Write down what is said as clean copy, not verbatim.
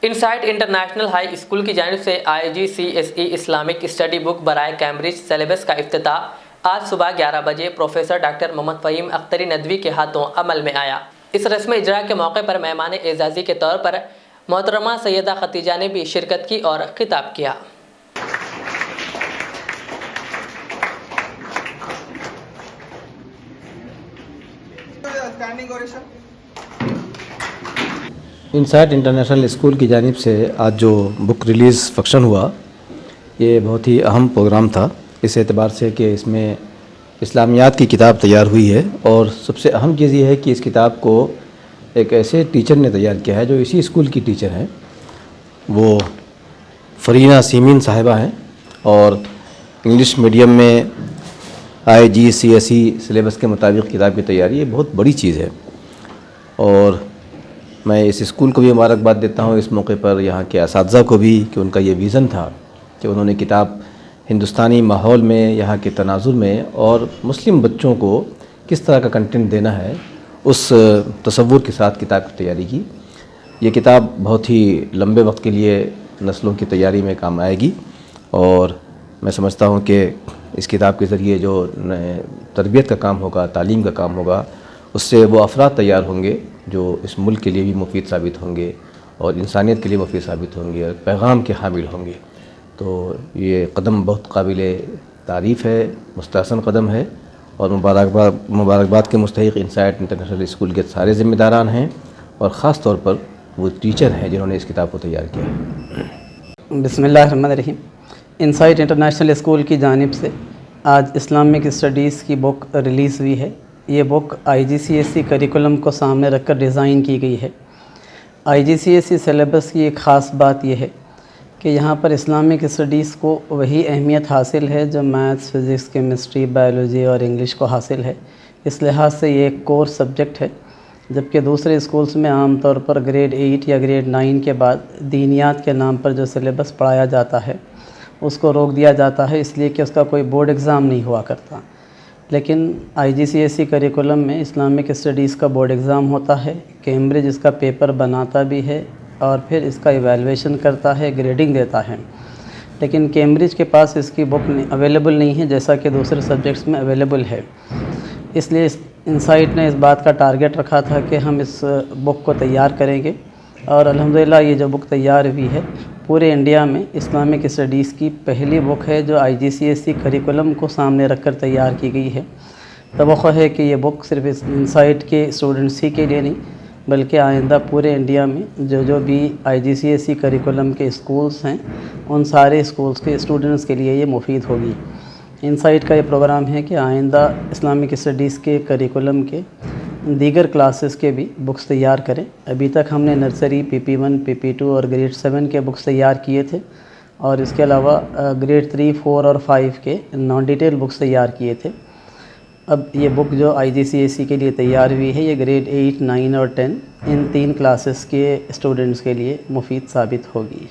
Insight international high school کی جانب سے IGCSE اسلامک اسٹڈی بک برائے کیمبرج سلیبس کا افتتاح آج صبح 11 بجے پروفیسر ڈاکٹر محمد فہیم اختری ندوی کے ہاتھوں عمل میں آیا۔ اس رسم اجرا کے موقع پر مہمان اعزازی کے طور پر محترمہ سیدہ خدیجہ نے بھی شرکت کی اور خطاب کیا۔ انسائٹ انٹرنیشنل اسکول کی جانب سے آج جو بک ریلیز فنکشن ہوا، یہ بہت ہی اہم پروگرام تھا اس اعتبار سے کہ اس میں اسلامیات کی کتاب تیار ہوئی ہے، اور سب سے اہم چیز یہ ہے کہ اس کتاب کو ایک ایسے ٹیچر نے تیار کیا ہے جو اسی اسکول کی ٹیچر ہیں، وہ فرینہ سیمین صاحبہ ہیں، اور انگلش میڈیم میں IGCSE سلیبس کے مطابق کتاب کی تیاری یہ بہت بڑی چیز ہے، اور میں اس اسکول کو بھی مبارکباد دیتا ہوں اس موقع پر، یہاں کے اساتذہ کو بھی، کہ ان کا یہ ویژن تھا کہ انہوں نے کتاب ہندوستانی ماحول میں، یہاں کے تناظر میں اور مسلم بچوں کو کس طرح کا کنٹینٹ دینا ہے، اس تصور کے ساتھ کتاب کی تیاری کی۔ یہ کتاب بہت ہی لمبے وقت کے لیے نسلوں کی تیاری میں کام آئے گی، اور میں سمجھتا ہوں کہ اس کتاب کے ذریعے جو تربیت کا کام ہوگا، تعلیم کا کام ہوگا، اس سے وہ افراد تیار ہوں گے جو اس ملک کے لیے بھی مفید ثابت ہوں گے اور انسانیت کے لیے مفید ثابت ہوں گے اور پیغام کے حامل ہوں گے۔ تو یہ قدم بہت قابل تعریف ہے، مستحسن قدم ہے، اور مبارکباد کے مستحق انسائٹ انٹرنیشنل اسکول کے سارے ذمہ داران ہیں، اور خاص طور پر وہ ٹیچر ہیں جنہوں نے اس کتاب کو تیار کیا ہے۔ بسم اللہ الرحمن الرحیم۔ انسائٹ انٹرنیشنل اسکول کی جانب سے آج اسلامک اسٹڈیز کی بک ریلیز ہوئی ہے۔ یہ بک IGCSE کریکولم کو سامنے رکھ کر ڈیزائن کی گئی ہے۔ IGCSE سلیبس کی ایک خاص بات یہ ہے کہ یہاں پر اسلامک اسٹڈیز کو وہی اہمیت حاصل ہے جو میتھس، فزکس، کیمسٹری، بایولوجی اور انگلش کو حاصل ہے۔ اس لحاظ سے یہ ایک کور سبجیکٹ ہے، جبکہ دوسرے اسکولز میں عام طور پر گریڈ 8 یا گریڈ 9 کے بعد دینیات کے نام پر جو سلیبس پڑھایا جاتا ہے اس کو روک دیا جاتا ہے، اس لیے کہ اس کا کوئی بورڈ ایگزام نہیں ہوا کرتا۔ لیکن IGCSE کریکولم میں اسلامک اسٹڈیز کا بورڈ ایگزام ہوتا ہے، کیمبرج اس کا پیپر بناتا بھی ہے اور پھر اس کا ایویلویشن کرتا ہے، گریڈنگ دیتا ہے۔ لیکن کیمبرج کے پاس اس کی بک اویلیبل نہیں ہے جیسا کہ دوسرے سبجیکٹس میں اویلیبل ہے۔ اس لیے انسائٹ نے اس بات کا ٹارگٹ رکھا تھا کہ ہم اس بک کو تیار کریں گے، اور الحمدللہ یہ جو بک تیار ہوئی ہے پورے انڈیا میں اسلامک اسٹڈیز کی پہلی بک ہے جو IGCSE کریکولم کو سامنے رکھ کر تیار کی گئی ہے۔ توقع ہے کہ یہ بک صرف انسائٹ کے اسٹوڈنٹس ہی کے لیے نہیں بلکہ آئندہ پورے انڈیا میں جو بھی IGCSE کریکولم کے اسکولز ہیں ان سارے اسکولز کے اسٹوڈنٹس کے لیے یہ مفید ہوگی۔ انسائٹ کا یہ پروگرام ہے کہ آئندہ اسلامک اسٹڈیز کے کریکولم کے دیگر کلاسز کے بھی بکس تیار کریں۔ ابھی تک ہم نے نرسری، PP1، PP2 اور گریڈ 7 کے بکس تیار کیے تھے، اور اس کے علاوہ گریڈ 3، 4 اور 5 کے نان ڈیٹیل بکس تیار کیے تھے۔ اب یہ بک جو IGCSE کے لیے تیار ہوئی ہے یہ گریڈ 8، 9 اور 10 ان 3 کلاسز کے اسٹوڈنٹس کے لیے مفید ثابت ہوگی۔